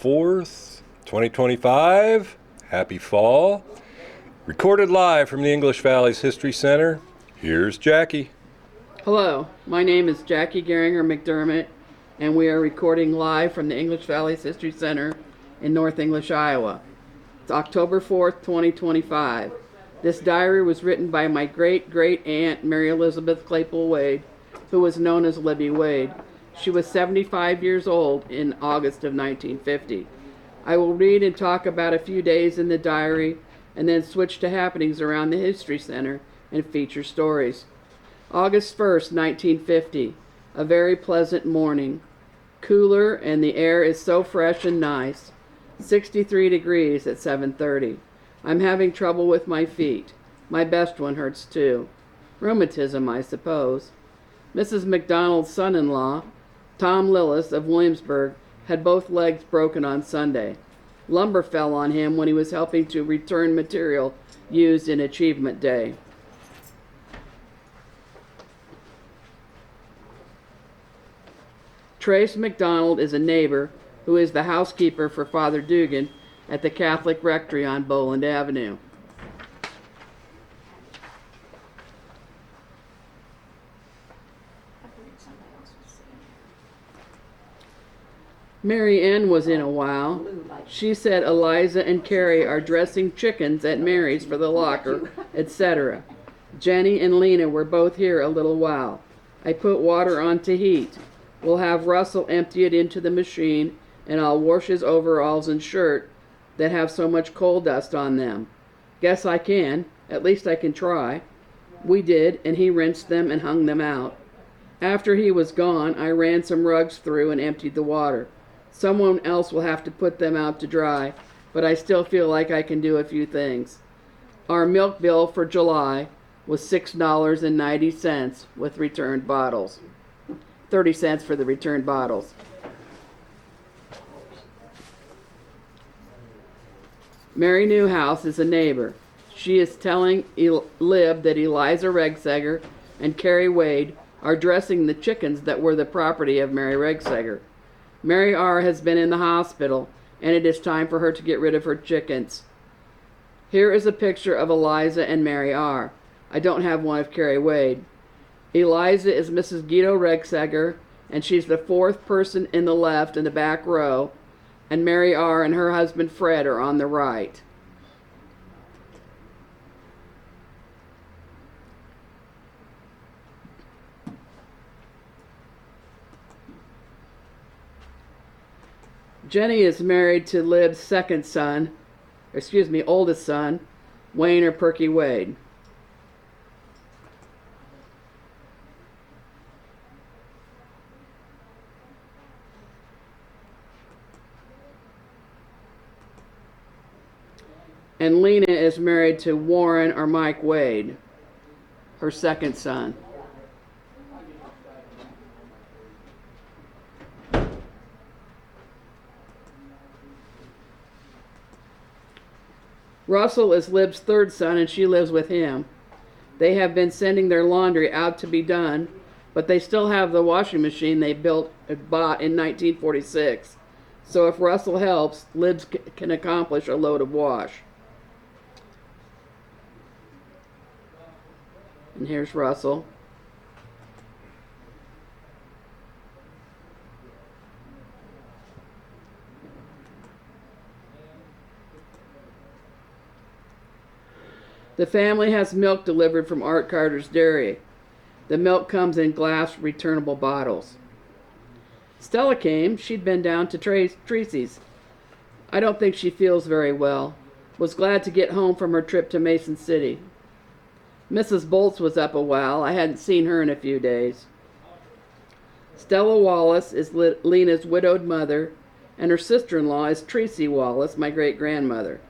4th, 2025. Happy fall. Recorded live from the English Valley's History Center. Here's Jackie. Hello, my name is Jackie Geringer McDermott, and we are recording live from the English Valley's History Center in North English, Iowa. It's October 4th, 2025. This diary was written by my great-great-aunt, Mary Elizabeth Claypool Wade, who was known as Libby Wade. She was 75 years old in August of 1950. I will read and talk about a few days in the diary and then switch to happenings around the History Center and feature stories. August 1st, 1950. A very pleasant morning. Cooler and the air is so fresh and nice. 63 degrees at 7:30. I'm having trouble with my feet. My best one hurts too. Rheumatism, I suppose. Mrs. McDonald's son-in-law, Tom Lillis of Williamsburg, had both legs broken on Sunday. Lumber fell on him when he was helping to return material used in Achievement Day. Trace McDonald is a neighbor who is the housekeeper for Father Dugan at the Catholic Rectory on Boland Avenue. Mary Ann was in a while. She said Eliza and Carrie are dressing chickens at Mary's for the locker, etc. Jenny and Lena were both here a little while. I put water on to heat. We'll have Russell empty it into the machine, and I'll wash his overalls and shirt that have so much coal dust on them. Guess I can. At least I can try. We did, and he rinsed them and hung them out. After he was gone, I ran some rugs through and emptied the water. Someone else will have to put them out to dry, but I still feel like I can do a few things. Our milk bill for July was $6.90 with returned bottles. 30 cents for the returned bottles. Mary Newhouse is a neighbor. She is telling Lib that Eliza Regseger and Carrie Wade are dressing the chickens that were the property of Mary Regseger. Mary R. has been in the hospital, and it is time for her to get rid of her chickens. Here is a picture of Eliza and Mary R. I don't have one of Carrie Wade. Eliza is Mrs. Guido Regseger, and she's the fourth person in the left in the back row, and Mary R. and her husband Fred are on the right. Jenny is married to Lib's oldest son, Wayne or Perky Wade. And Lena is married to Warren or Mike Wade, her second son. Russell is Lib's third son, and she lives with him. They have been sending their laundry out to be done, but they still have the washing machine they bought in 1946. So if Russell helps, Libs can accomplish a load of wash. And here's Russell. The family has milk delivered from Art Carter's dairy. The milk comes in glass returnable bottles. Stella came. She'd been down to Tracy's. I don't think she feels very well. Was glad to get home from her trip to Mason City. Mrs. Bolts was up a while. I hadn't seen her in a few days. Stella Wallace is Lena's widowed mother, and her sister-in-law is Tracy Wallace, my great-grandmother.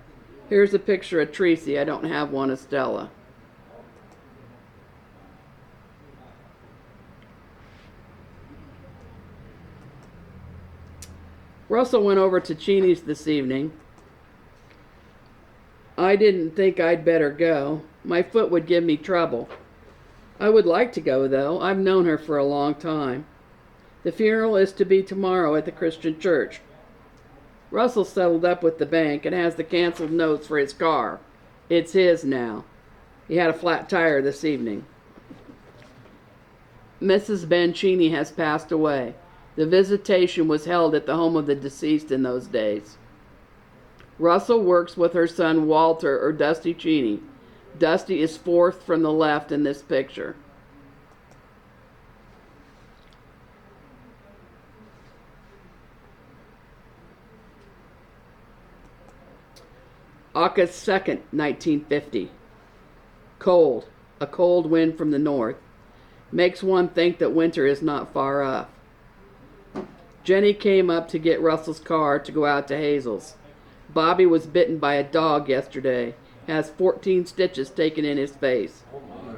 Here's a picture of Tracy. I don't have one of Stella. Russell went over to Cheney's this evening. I didn't think I'd better go. My foot would give me trouble. I would like to go, though. I've known her for a long time. The funeral is to be tomorrow at the Christian church. Russell settled up with the bank and has the canceled notes for his car. It's his now. He had a flat tire this evening. Mrs. Bencini has passed away. The visitation was held at the home of the deceased in those days. Russell works with her son Walter, or Dusty Cheney. Dusty is fourth from the left in this picture. August 2nd, 1950. Cold. A cold wind from the north. Makes one think that winter is not far off. Jenny came up to get Russell's car to go out to Hazel's. Bobby was bitten by a dog yesterday. Has 14 stitches taken in his face.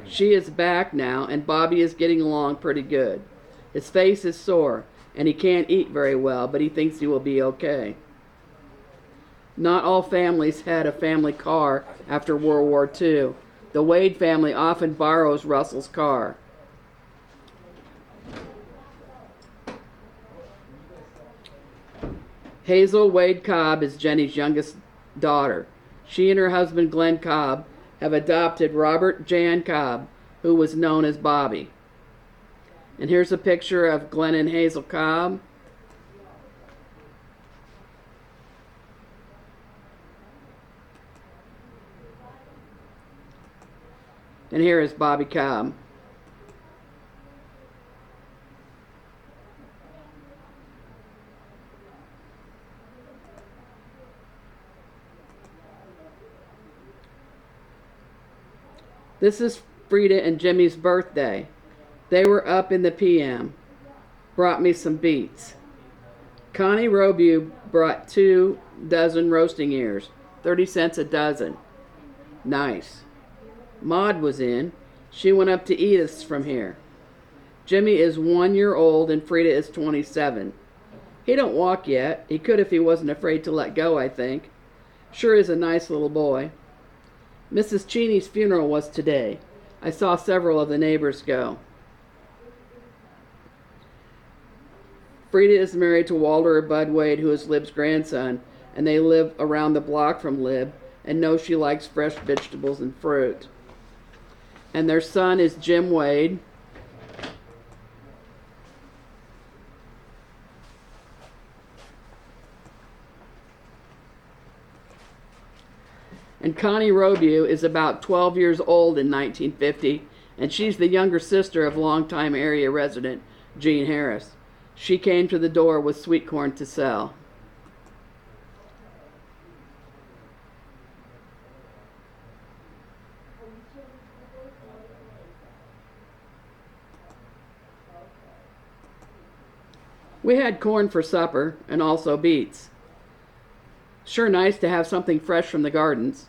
She is back now, and Bobby is getting along pretty good. His face is sore, and he can't eat very well, but he thinks he will be okay. Not all families had a family car after World War II. The Wade family often borrows Russell's car. Hazel Wade Cobb is Jenny's youngest daughter. She and her husband Glenn Cobb have adopted Robert Jan Cobb, who was known as Bobby. And here's a picture of Glenn and Hazel Cobb. And here is Bobby Cobb. This is Frida and Jimmy's birthday. They were up in the PM. Brought me some beets. Connie Robu brought 2 dozen roasting ears, 30 cents a dozen. Nice. Maud was in. She went up to eat us from here. Jimmy is 1 year old and Frida is 27. He don't walk yet. He could if he wasn't afraid to let go, I think. Sure is a nice little boy. Mrs. Cheney's funeral was today. I saw several of the neighbors go. Frida is married to Walter Bud Wade, who is Lib's grandson, and they live around the block from Lib and know she likes fresh vegetables and fruit. And their son is Jim Wade. And Connie Robu is about 12 years old in 1950, and she's the younger sister of longtime area resident Gene Harris. She came to the door with sweet corn to sell. We had corn for supper and also beets. Sure nice to have something fresh from the gardens.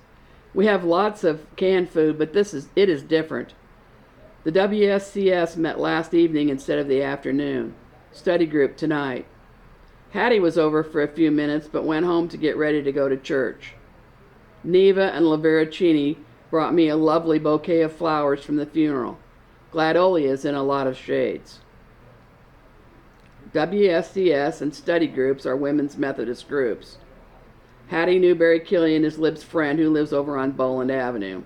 We have lots of canned food, but it is different. The WSCS met last evening instead of the afternoon. Study group tonight. Hattie was over for a few minutes, but went home to get ready to go to church. Neva and Lavera Cheney brought me a lovely bouquet of flowers from the funeral. Gladolias in a lot of shades. WSCS and study groups are women's Methodist groups. Hattie Newberry Killian is Lib's friend who lives over on Boland Avenue.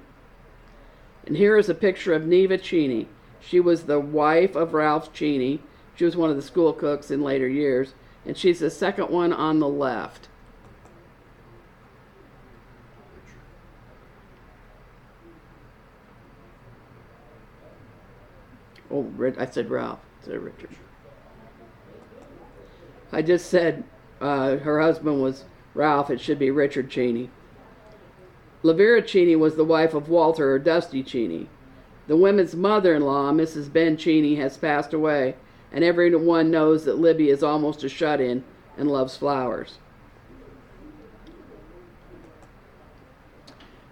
And here is a picture of Neva Cheney. She was the wife of Ralph Cheney. She was one of the school cooks in later years, and she's the second one on the left. Oh, I said Ralph. I said Richard. I just said her husband was Ralph. It should be Richard Cheney. Lavera Cheney was the wife of Walter, or Dusty Cheney. The women's mother-in-law, Mrs. Ben Cheney, has passed away, and everyone knows that Libby is almost a shut-in and loves flowers.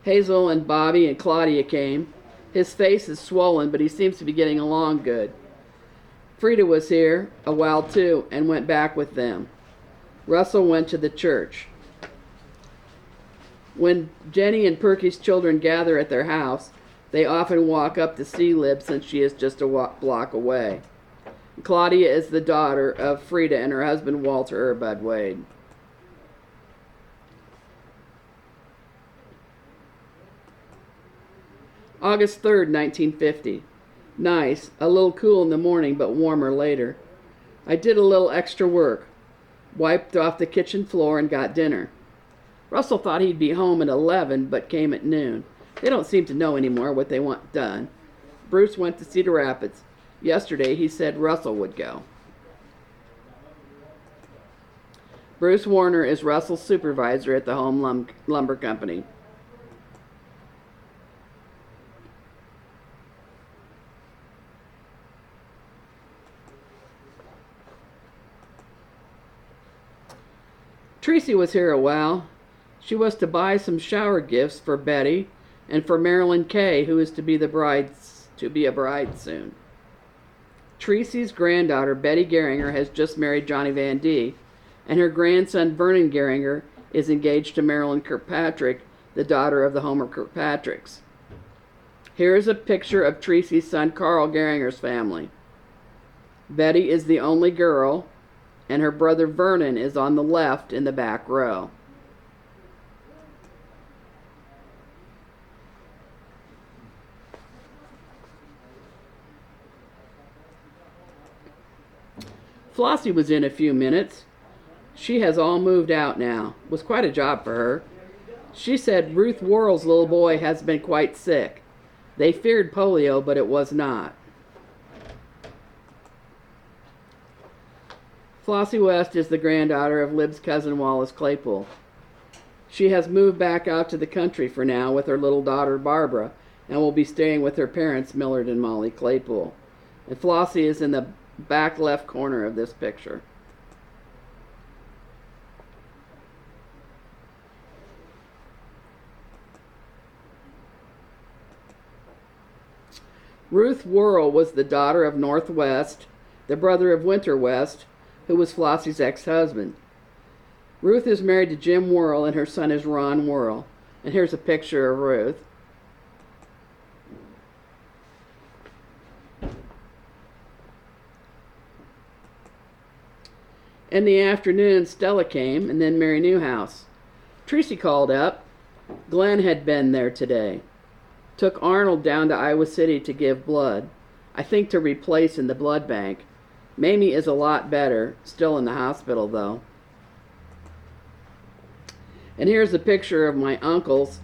Hazel and Bobby and Claudia came. His face is swollen, but he seems to be getting along good. Frida was here a while too and went back with them. Russell went to the church. When Jenny and Perky's children gather at their house, they often walk up to see Lib since she is just a block away. Claudia is the daughter of Frida and her husband Walter Bud Wade. August 3rd, 1950. Nice. A little cool in the morning, but warmer later. I did a little extra work. Wiped off the kitchen floor and got dinner. Russell thought he'd be home at 11, but came at noon. They don't seem to know anymore what they want done. Bruce went to Cedar Rapids. Yesterday, he said Russell would go. Bruce Warner is Russell's supervisor at the home lumber company. Tracy was here a while. She was to buy some shower gifts for Betty and for Marilyn Kay, who is to be a bride soon. Tracy's granddaughter, Betty Geringer, has just married Johnny Van D, and her grandson, Vernon Geringer, is engaged to Marilyn Kirkpatrick, the daughter of the Homer Kirkpatricks. Here is a picture of Tracy's son, Carl Geringer's family. Betty is the only girl, and her brother Vernon is on the left in the back row. Flossie was in a few minutes. She has all moved out now. It was quite a job for her. She said Ruth Worrell's little boy has been quite sick. They feared polio, but it was not. Flossie West is the granddaughter of Lib's cousin Wallace Claypool. She has moved back out to the country for now with her little daughter Barbara and will be staying with her parents Millard and Molly Claypool. And Flossie is in the back left corner of this picture. Ruth Worrell was the daughter of Northwest, the brother of Winter West, who was Flossie's ex-husband. Ruth is married to Jim Worrell, and her son is Ron Worrell. And here's a picture of Ruth. In the afternoon, Stella came, and then Mary Newhouse. Tracy called up. Glenn had been there today. Took Arnold down to Iowa City to give blood. I think to replace in the blood bank. Mamie is a lot better, still in the hospital though. And here's a picture of my uncles,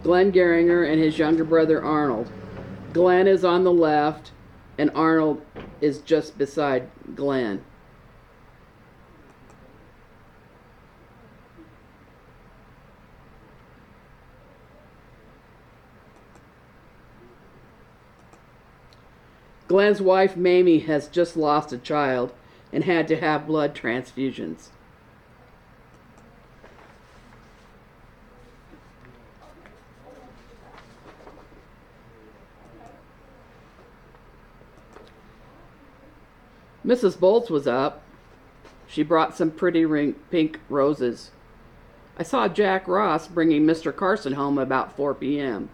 Glenn Geringer and his younger brother Arnold. Glenn is on the left, and Arnold is just beside Glenn. Glenn's wife, Mamie, has just lost a child and had to have blood transfusions. Mrs. Bolts was up. She brought some pretty pink roses. I saw Jack Ross bringing Mr. Carson home about 4 p.m.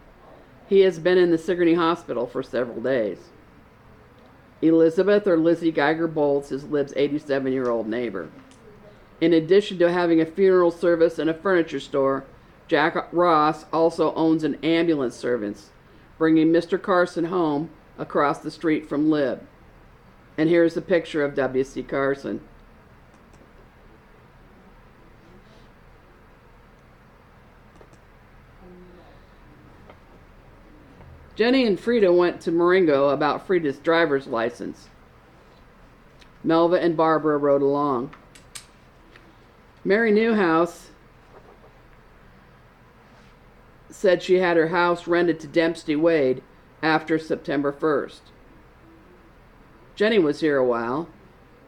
He has been in the Sigourney Hospital for several days. Elizabeth, or Lizzie Geiger Bolts, is Lib's 87-year-old neighbor. In addition to having a funeral service and a furniture store, Jack Ross also owns an ambulance service, bringing Mr. Carson home across the street from Lib. And here's a picture of W.C. Carson. Jenny and Frida went to Marengo about Frida's driver's license. Melva and Barbara rode along. Mary Newhouse said she had her house rented to Dempsey Wade after September 1st. Jenny was here a while.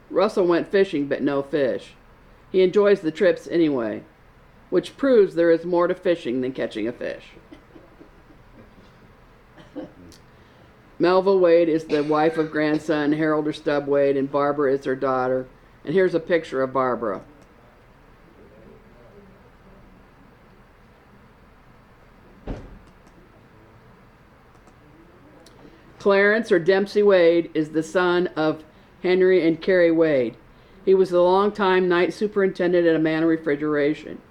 Russell went fishing, but no fish. He enjoys the trips anyway, which proves there is more to fishing than catching a fish. Melva Wade is the wife of grandson Harold or Stub Wade, and Barbara is her daughter. And here's a picture of Barbara. Clarence, or Dempsey Wade, is the son of Henry and Carrie Wade. He was a long-time night superintendent at a Manor Refrigeration.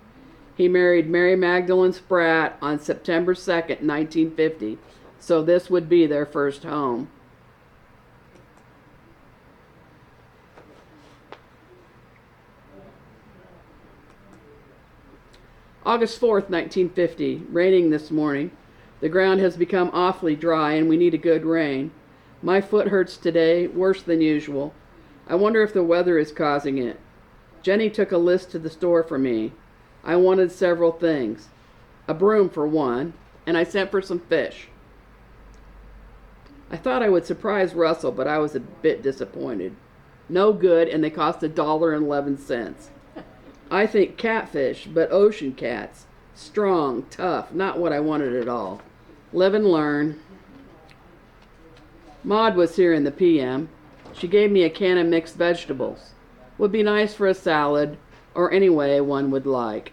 He married Mary Magdalene Spratt on September 2nd, 1950, so this would be their first home. August 4th, 1950. Raining this morning. The ground has become awfully dry and we need a good rain. My foot hurts today, worse than usual. I wonder if the weather is causing it. Jenny took a list to the store for me. I wanted several things. A broom for one, and I sent for some fish. I thought I would surprise Russell, but I was a bit disappointed. No good, and they cost $1.11. I think catfish, but ocean cats. Strong, tough, not what I wanted at all. Live and learn. Maud was here in the PM. She gave me a can of mixed vegetables. Would be nice for a salad, or any way one would like.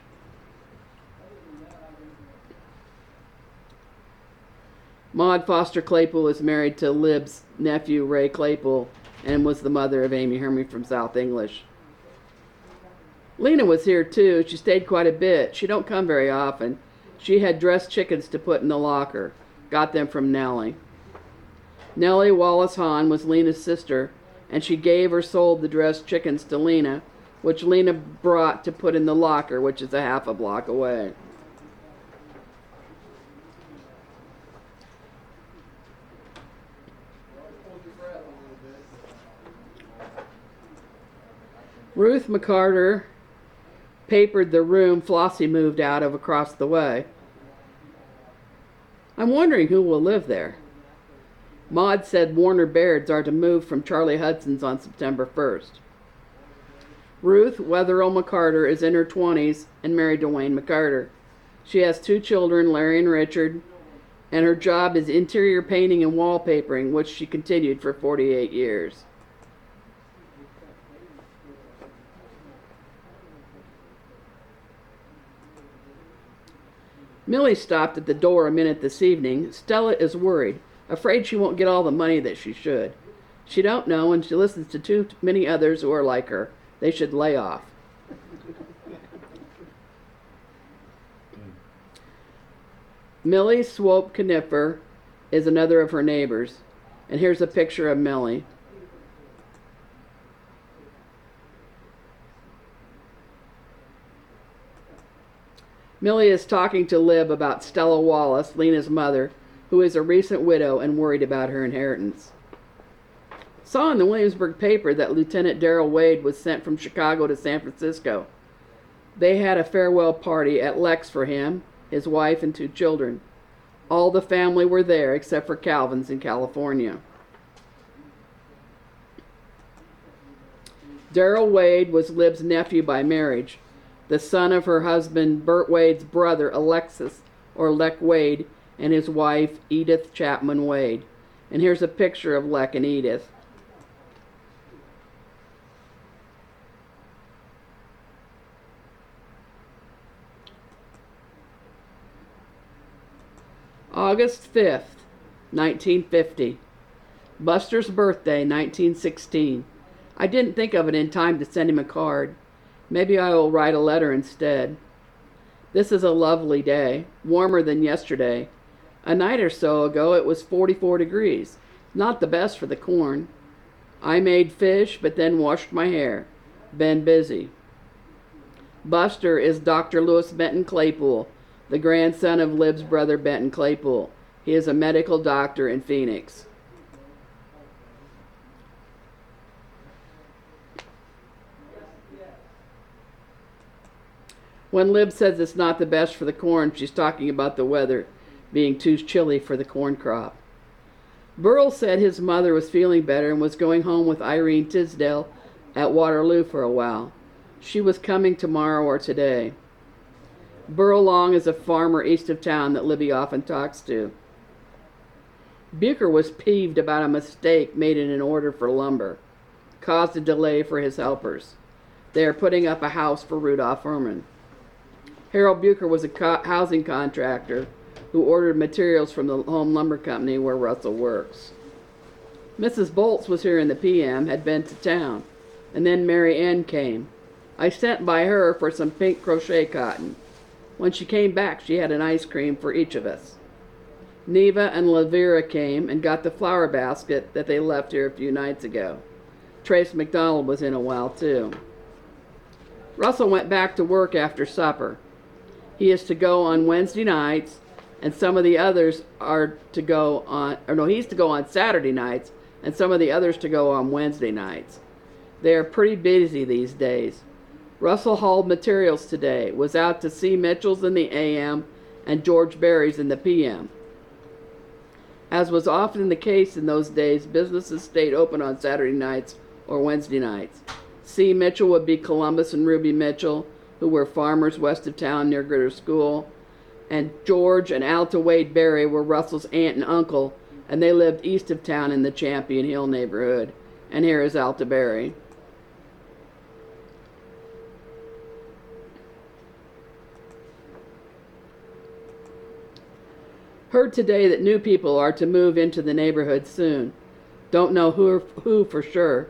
Maud Foster Claypool is married to Lib's nephew, Ray Claypool, and was the mother of Amy Hermy from South English. Lena was here too. She stayed quite a bit. She don't come very often. She had dressed chickens to put in the locker. Got them from Nellie. Nellie Wallace Hahn was Lena's sister, and she gave or sold the dressed chickens to Lena, which Lena brought to put in the locker, which is a half a block away. Ruth McCarter papered the room Flossie moved out of across the way. I'm wondering who will live there. Maud said Warner Bairds are to move from Charlie Hudson's on September 1st. Ruth Wetherell McCarter is in her 20s and married to Wayne McCarter. She has 2 children, Larry and Richard, and her job is interior painting and wallpapering, which she continued for 48 years. Millie stopped at the door a minute this evening. Stella is worried, afraid she won't get all the money that she should. She don't know, and she listens to too many others who are like her. They should lay off. Millie Swope Knipper is another of her neighbors, and here's a picture of Millie. Millie is talking to Lib about Stella Wallace, Lena's mother, who is a recent widow and worried about her inheritance. Saw in the Williamsburg paper that Lieutenant Darrell Wade was sent from Chicago to San Francisco. They had a farewell party at Lex for him, his wife, and 2 children. All the family were there except for Calvin's in California. Darrell Wade was Lib's nephew by marriage, the son of her husband Bert Wade's brother Alexis, or Lec Wade, and his wife Edith Chapman Wade. And here's a picture of Lec and Edith. August 5th, 1950. Buster's birthday, 1916. I didn't think of it in time to send him a card. Maybe I will write a letter instead. This is a lovely day, warmer than yesterday. A night or so ago it was 44 degrees. Not the best for the corn. I made fish, but then washed my hair. Been busy. Buster is Dr. Lewis Benton Claypool, the grandson of Lib's brother Benton Claypool. He is a medical doctor in Phoenix. When Lib says it's not the best for the corn, she's talking about the weather being too chilly for the corn crop. Burl said his mother was feeling better and was going home with Irene Tisdale at Waterloo for a while. She was coming tomorrow or today. Burl Long is a farmer east of town that Libby often talks to. Bucher was peeved about a mistake made in an order for lumber. Caused a delay for his helpers. They are putting up a house for Rudolph Herman. Harold Bucher was a housing contractor who ordered materials from the home lumber company where Russell works. Mrs. Bolts was here in the PM, had been to town, and then Mary Ann came. I sent by her for some pink crochet cotton. When she came back, she had an ice cream for each of us. Neva and Lavera came and got the flower basket that they left here a few nights ago. Trace McDonald was in a while too. Russell went back to work after supper. He is to go on Wednesday nights, and some of the others are to go on, or no, he's to go on Saturday nights, and some of the others to go on Wednesday nights. They are pretty busy these days. Russell hauled materials today, was out to see Mitchell's in the AM and George Berry's in the PM. As was often the case in those days, businesses stayed open on Saturday nights or Wednesday nights. C. Mitchell would be Columbus and Ruby Mitchell, who were farmers west of town near Gritter School, and George and Alta Wade Berry were Russell's aunt and uncle, and they lived east of town in the Champion Hill neighborhood. And here is Alta Berry. Heard today that new people are to move into the neighborhood soon. Don't know who for sure.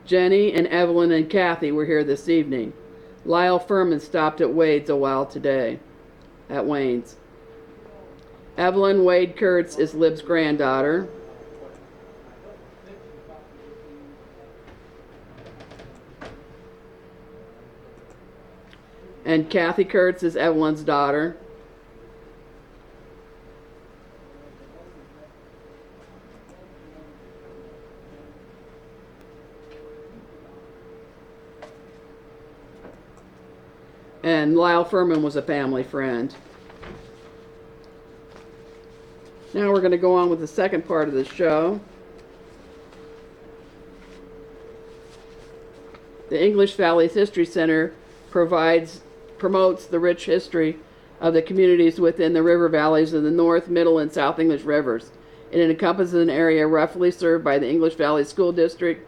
Jenny and Evelyn and Kathy were here this evening. Lyle Furman stopped at Wade's a while today. At Wayne's. Evelyn Wade Kurtz is Lib's granddaughter. And Kathy Kurtz is Evelyn's daughter. And Lyle Furman was a family friend. Now we're going to go on with the second part of the show. The English Valleys History Center promotes the rich history of the communities within the river valleys of the North, Middle, and South English rivers. It encompasses an area roughly served by the English Valley School District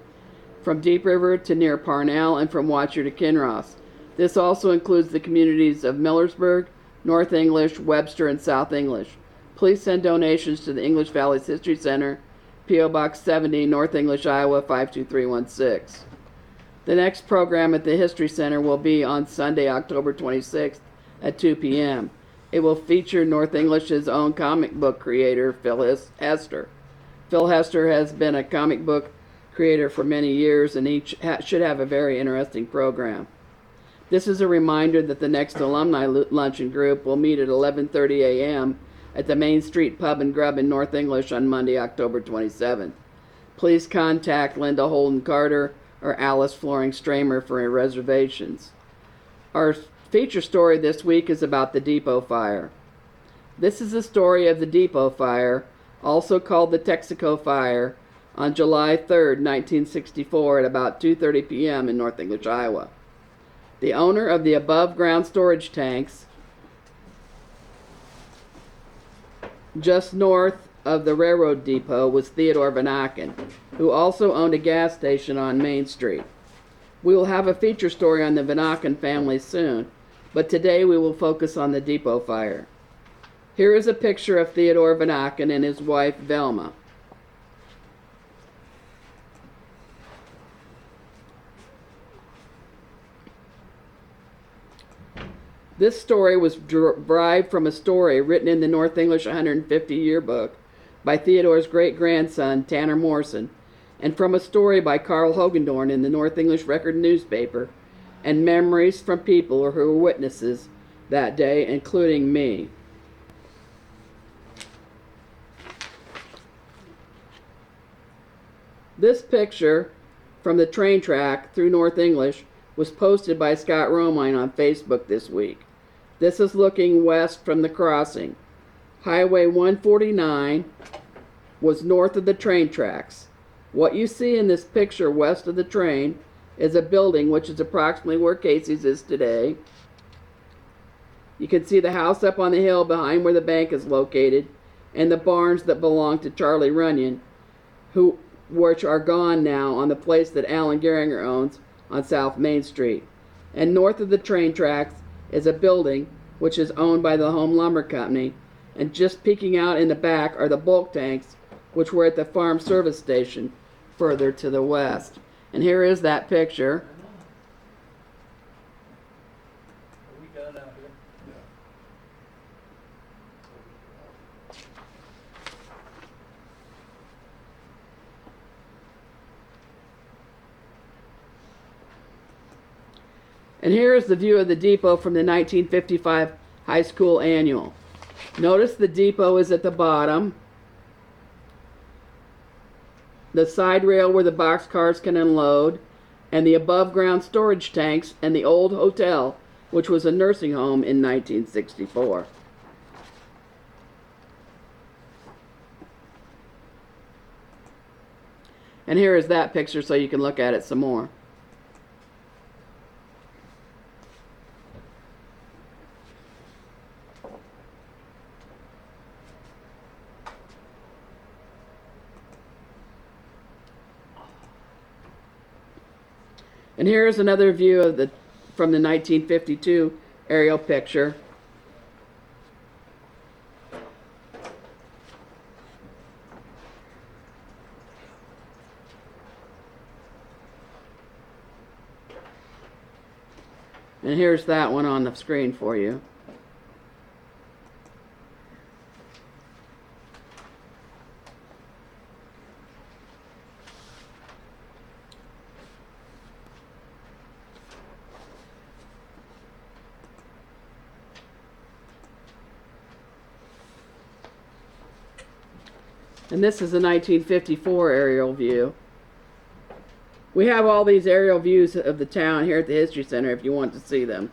from Deep River to near Parnell and from Watcher to Kinross. This also includes the communities of Millersburg, North English, Webster, and South English. Please send donations to the English Valleys History Center, P.O. Box 70, North English, Iowa 52316. The next program at the History Center will be on Sunday, October 26th at 2 p.m. It will feature North English's own comic book creator, Phil Hester. Phil Hester has been a comic book creator for many years, and he should have a very interesting program. This is a reminder that the next alumni luncheon group will meet at 11:30 a.m. at the Main Street Pub and Grub in North English on Monday, October 27th. Please contact Linda Holden Carter or Alice Floring Stramer for reservations. Our feature story this week is about the Depot Fire. This is the story of the Depot Fire, also called the Texaco Fire, on July 3rd, 1964 at about 2:30 p.m. in North English, Iowa. The owner of the above-ground storage tanks just north of the railroad depot was Theodore Vanaken, who also owned a gas station on Main Street. We will have a feature story on the Vanaken family soon, but today we will focus on the Depot Fire. Here is a picture of Theodore Vanaken and his wife Velma. This story was derived from a story written in the North English 150 yearbook by Theodore's great-grandson, Tanner Morrison, and from a story by Carl Hogendorn in the North English Record newspaper, and memories from people who were witnesses that day, including me. This picture from the train track through North English was posted by Scott Romine on Facebook this week. This is looking west from the crossing. Highway 149 was north of the train tracks. What you see in this picture west of the train is a building which is approximately where Casey's is today. You can see the house up on the hill behind where the bank is located, and the barns that belong to Charlie Runyon, which are gone now on the place that Alan Geringer owns on South Main Street. And north of the train tracks is a building which is owned by the Home Lumber Company, and just peeking out in the back are the bulk tanks which were at the farm service station further to the west. And here is that picture. Are we done out here? And here is the view of the depot from the 1955 high school annual. Notice the depot is at the bottom. The side rail where the boxcars can unload, and the above ground storage tanks, and the old hotel, which was a nursing home in 1964. And here is that picture so you can look at it some more. And here is another view of from the 1952 aerial picture. And here's that one on the screen for you. And this is a 1954 aerial view. We have all these aerial views of the town here at the History Center if you want to see them.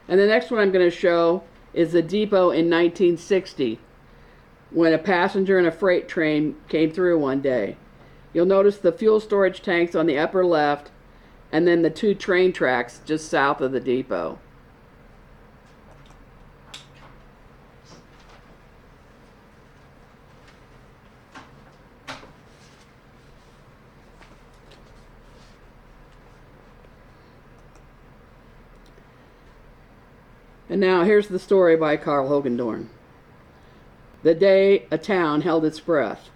And the next one I'm going to show is the depot in 1960, when a passenger and a freight train came through one day. You'll notice the fuel storage tanks on the upper left, and then the two train tracks just south of the depot. And now here's the story by Carl Hogendorn. The day a town held its breath.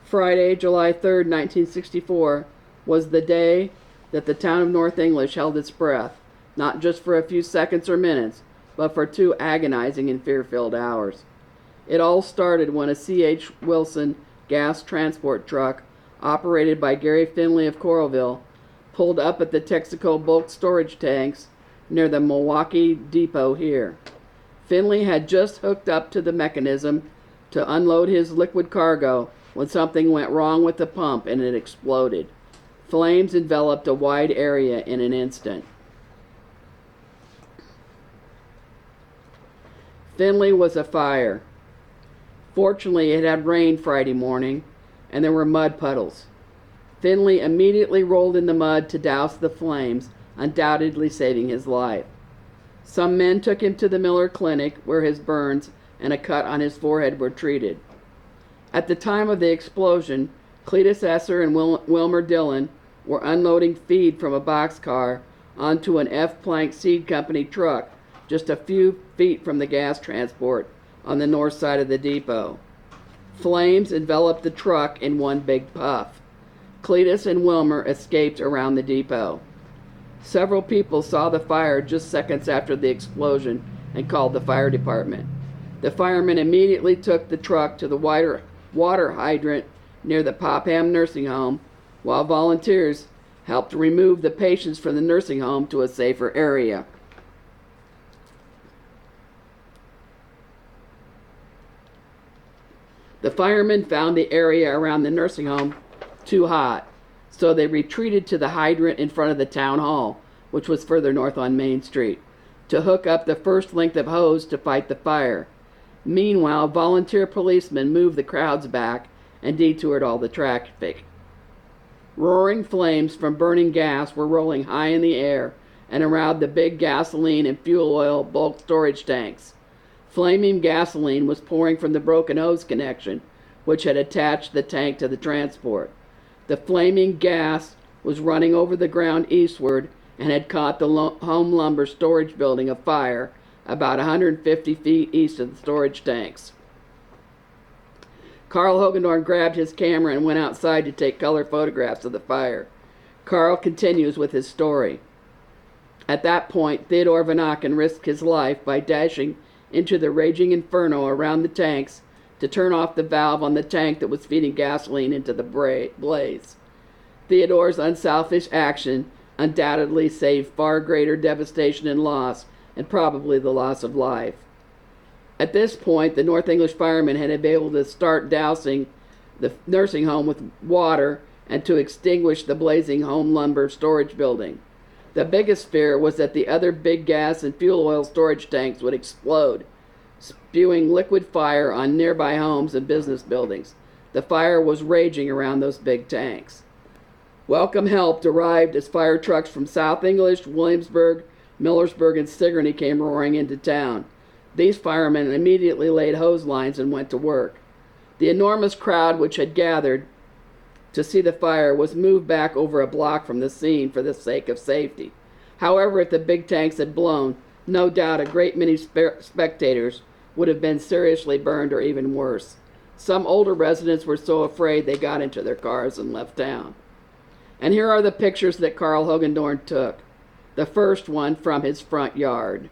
Friday, July 3rd, 1964, was the day that the town of North English held its breath, not just for a few seconds or minutes, but for 2 agonizing and fear-filled hours. It all started when a C.H. Wilson gas transport truck, operated by Gary Finley of Coralville, pulled up at the Texaco bulk storage tanks near the Milwaukee depot here. Finley had just hooked up to the mechanism to unload his liquid cargo when something went wrong with the pump and it exploded. Flames enveloped a wide area in an instant. Finley was afire. Fortunately, it had rained Friday morning and there were mud puddles. Finley immediately rolled in the mud to douse the flames, undoubtedly saving his life. Some men took him to the Miller Clinic, where his burns and a cut on his forehead were treated. At the time of the explosion, Cletus Esser and Wilmer Dillon were unloading feed from a boxcar onto an F-Plank Seed Company truck just a few feet from the gas transport on the north side of the depot. Flames enveloped the truck in one big puff. Cletus and Wilmer escaped around the depot. Several people saw the fire just seconds after the explosion and called the fire department. The firemen immediately took the truck to the water hydrant near the Popham nursing home, while volunteers helped remove the patients from the nursing home to a safer area. The firemen found the area around the nursing home too hot, so they retreated to the hydrant in front of the town hall, which was further north on Main Street, to hook up the first length of hose to fight the fire. Meanwhile, volunteer policemen moved the crowds back and detoured all the traffic. Roaring flames from burning gas were rolling high in the air and around the big gasoline and fuel oil bulk storage tanks. Flaming gasoline was pouring from the broken hose connection, which had attached the tank to the transport. The flaming gas was running over the ground eastward and had caught the home lumber storage building afire about 150 feet east of the storage tanks. Carl Hogendorn grabbed his camera and went outside to take color photographs of the fire. Carl continues with his story. At that point, Theodore Van Aken risked his life by dashing into the raging inferno around the tanks to turn off the valve on the tank that was feeding gasoline into the blaze. Theodore's unselfish action undoubtedly saved far greater devastation and loss, and probably the loss of life. At this point, the North English firemen had been able to start dousing the nursing home with water and to extinguish the blazing home lumber storage building. The biggest fear was that the other big gas and fuel oil storage tanks would explode, spewing liquid fire on nearby homes and business buildings. The fire was raging around those big tanks. Welcome help arrived as fire trucks from South English, Williamsburg, Millersburg, and Sigourney came roaring into town. These firemen immediately laid hose lines and went to work. The enormous crowd which had gathered to see the fire was moved back over a block from the scene for the sake of safety. However, if the big tanks had blown, no doubt a great many spectators would have been seriously burned or even worse. Some older residents were so afraid they got into their cars and left town. And here are the pictures that Carl Hogendorn took. The first one from his front yard.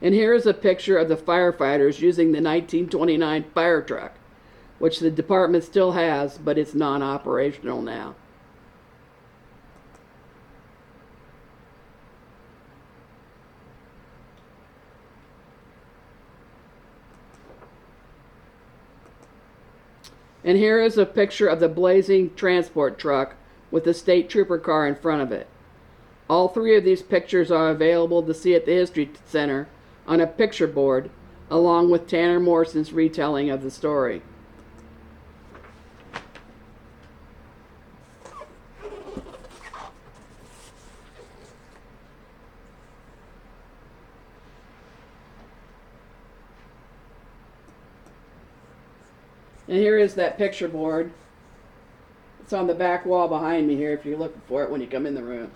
And here is a picture of the firefighters using the 1929 fire truck, which the department still has, but it's non-operational now. And here is a picture of the blazing transport truck with the state trooper car in front of it. All three of these pictures are available to see at the History Center on a picture board, along with Tanner Morrison's retelling of the story. And here is that picture board. It's on the back wall behind me here if you're looking for it when you come in the room.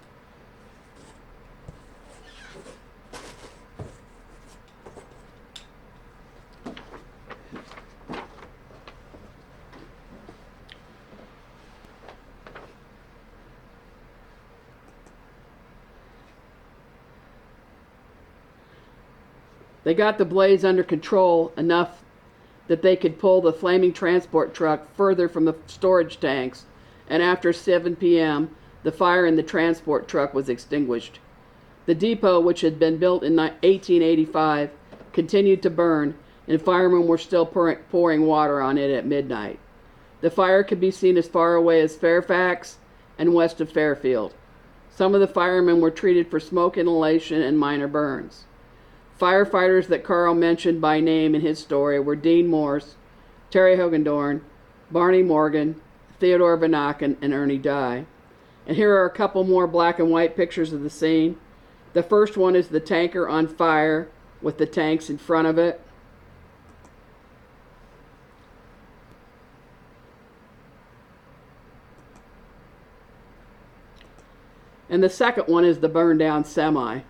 They got the blaze under control enough that they could pull the flaming transport truck further from the storage tanks, and after 7 p.m., the fire in the transport truck was extinguished. The depot, which had been built in 1885, continued to burn, and firemen were still pouring water on it at midnight. The fire could be seen as far away as Fairfax and west of Fairfield. Some of the firemen were treated for smoke inhalation and minor burns. Firefighters that Carl mentioned by name in his story were Dean Morse, Terry Hogendorn, Barney Morgan, Theodore Vanaken, and Ernie Dye. And here are a couple more black and white pictures of the scene. The first one is the tanker on fire with the tanks in front of it. And the second one is the burned down semi.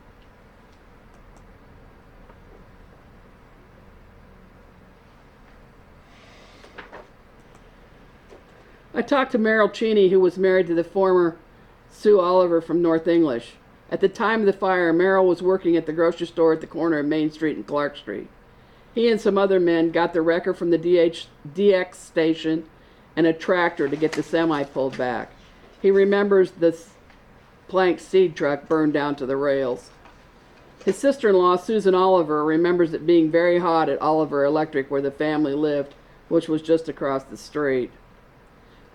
I talked to Merrill Cheney, who was married to the former Sue Oliver from North English. At the time of the fire, Merrill was working at the grocery store at the corner of Main Street and Clark Street. He and some other men got the wrecker from the DX station and a tractor to get the semi pulled back. He remembers this plank seed truck burned down to the rails. His sister-in-law, Susan Oliver, remembers it being very hot at Oliver Electric, where the family lived, which was just across the street.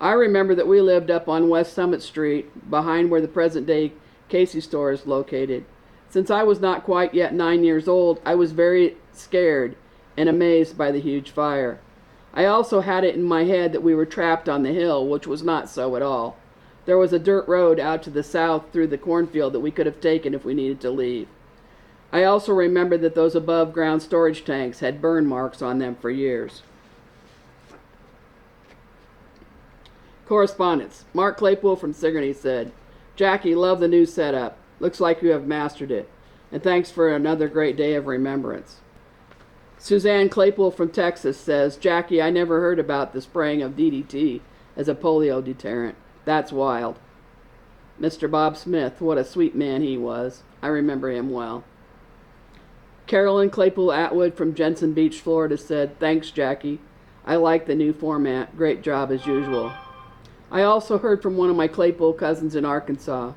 I remember that we lived up on West Summit Street, behind where the present-day Casey store is located. Since I was not quite yet 9 years old, I was very scared and amazed by the huge fire. I also had it in my head that we were trapped on the hill, which was not so at all. There was a dirt road out to the south through the cornfield that we could have taken if we needed to leave. I also remember that those above-ground storage tanks had burn marks on them for years. Correspondence. Mark Claypool from Sigourney said, "Jackie, love the new setup. Looks like you have mastered it. And thanks for another great day of remembrance." Suzanne Claypool from Texas says, "Jackie, I never heard about the spraying of DDT as a polio deterrent. That's wild. Mr. Bob Smith, what a sweet man he was. I remember him well. Carolyn Claypool Atwood from Jensen Beach, Florida said, "Thanks, Jackie. I like the new format. Great job as usual." I also heard from one of my Claypool cousins in Arkansas.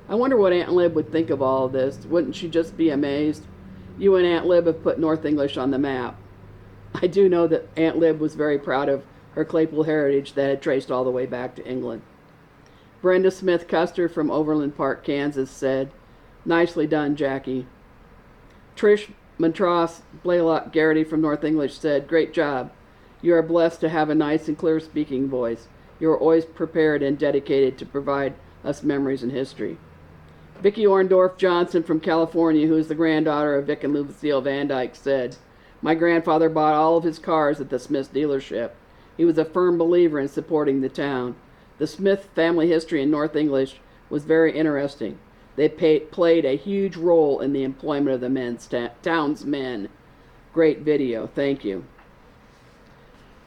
I wonder what Aunt Lib would think of all of this. Wouldn't she just be amazed? You and Aunt Lib have put North English on the map. I do know that Aunt Lib was very proud of her Claypool heritage that had traced all the way back to England. Brenda Smith Custer from Overland Park, Kansas said, "Nicely done, Jackie." Trish Montross Blaylock Garrity from North English said, "Great job. You are blessed to have a nice and clear speaking voice. You are always prepared and dedicated to provide us memories and history." Vicki Orndorff Johnson from California, who is the granddaughter of Vic and Lucille Van Dyke, said, "My grandfather bought all of his cars at the Smith dealership. He was a firm believer in supporting the town. The Smith family history in North English was very interesting. They played a huge role in the employment of the town's men." Great video, thank you.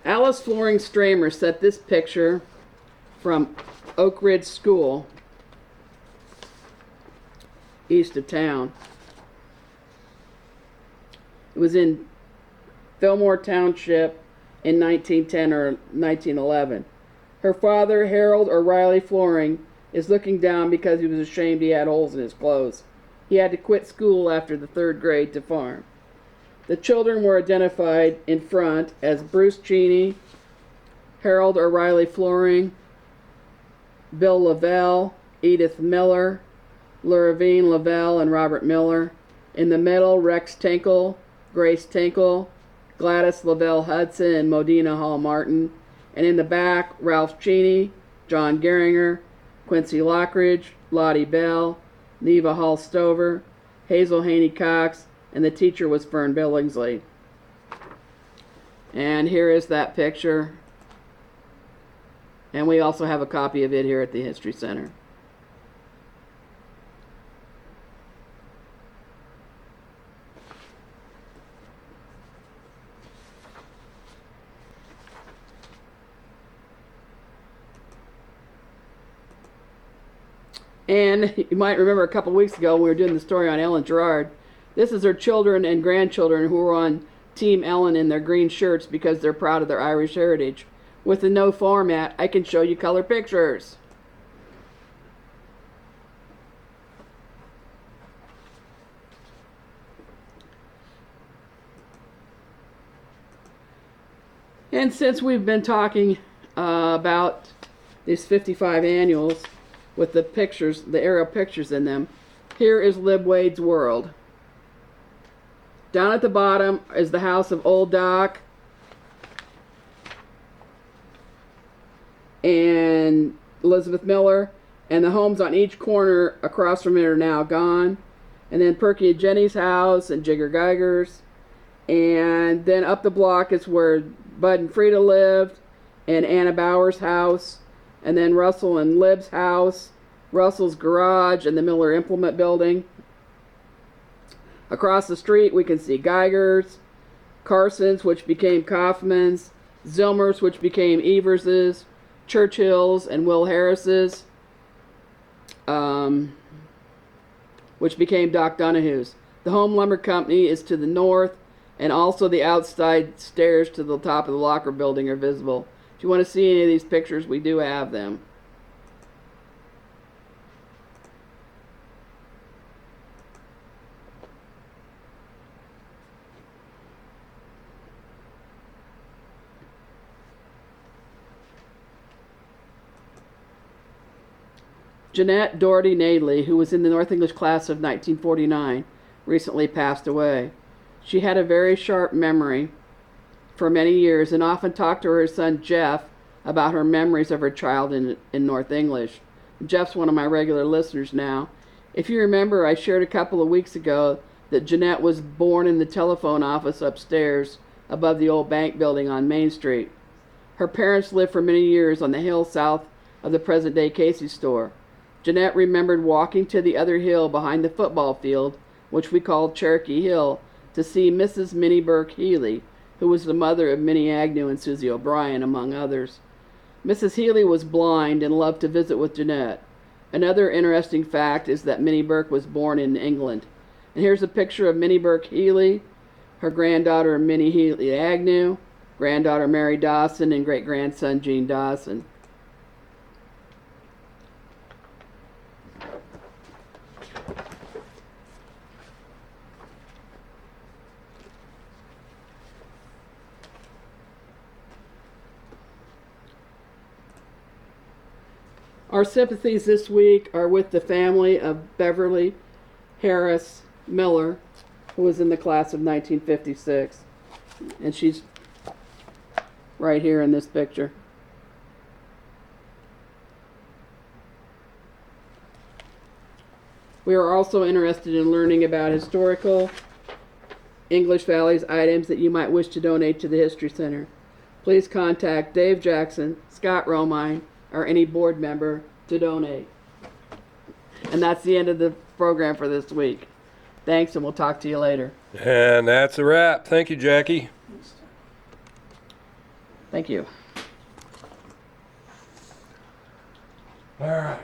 Alice Flooring Stramer sent this picture from Oak Ridge School, east of town. It was in Fillmore Township in 1910 or 1911. Her father, Harold O'Reilly Flooring, is looking down because he was ashamed he had holes in his clothes. He had to quit school after the 3rd grade to farm. The children were identified in front as Bruce Cheney, Harold O'Reilly Flooring, Bill Lavelle, Edith Miller, Lurvine Lavelle, and Robert Miller. In the middle, Rex Tinkle, Grace Tinkle, Gladys Lavelle Hudson, and Modena Hall Martin. And in the back, Ralph Cheney, John Geringer, Quincy Lockridge, Lottie Bell, Neva Hall Stover, Hazel Haney Cox, and the teacher was Fern Billingsley. And here is that picture. And we also have a copy of it here at the History Center. And you might remember a couple weeks ago we were doing the story on Ellen Gerard. This is her children and grandchildren who were on Team Ellen in their green shirts because they're proud of their Irish heritage. With the no format, I can show you color pictures. And since we've been talking about these 55 annuals, with the pictures, the aerial pictures in them, here is Lib Wade's world. Down at the bottom is the house of Old Doc and Elizabeth Miller, and the homes on each corner across from it are now gone. And then Perky and Jenny's house and Jigger Geiger's. And then up the block is where Bud and Frida lived, and Anna Bauer's house, and then Russell and Lib's house, Russell's garage, and the Miller Implement Building. Across the street we can see Geiger's, Carson's, which became Kaufman's, Zilmer's, which became Evers's, Churchill's and Will Harris's, which became Doc Donahue's. The Home Lumber Company is to the north, and also the outside stairs to the top of the locker building are visible. If you want to see any of these pictures, we do have them. Jeanette Doherty Nadley, who was in the North English class of 1949, recently passed away. She had a very sharp memory for many years and often talked to her son Jeff about her memories of her childhood in North English. Jeff's one of my regular listeners now. If you remember, I shared a couple of weeks ago that Jeanette was born in the telephone office upstairs above the old bank building on Main Street. Her parents lived for many years on the hill south of the present-day Casey's store. Jeanette remembered walking to the other hill behind the football field, which we called Cherokee Hill, to see Mrs. Minnie Burke Healy, who was the mother of Minnie Agnew and Susie O'Brien, among others. Mrs. Healy was blind and loved to visit with Jeanette. Another interesting fact is that Minnie Burke was born in England. And here's a picture of Minnie Burke Healy, her granddaughter Minnie Healy Agnew, granddaughter Mary Dawson, and great-grandson Gene Dawson. Our sympathies this week are with the family of Beverly Harris Miller, who was in the class of 1956. And she's right here in this picture. We are also interested in learning about historical English Valley's items that you might wish to donate to the History Center. Please contact Dave Jackson, Scott Romine, or any board member to donate. And that's the end of the program for this week. Thanks, and we'll talk to you later. And that's a wrap. Thank you, Jackie. Thank you. All right.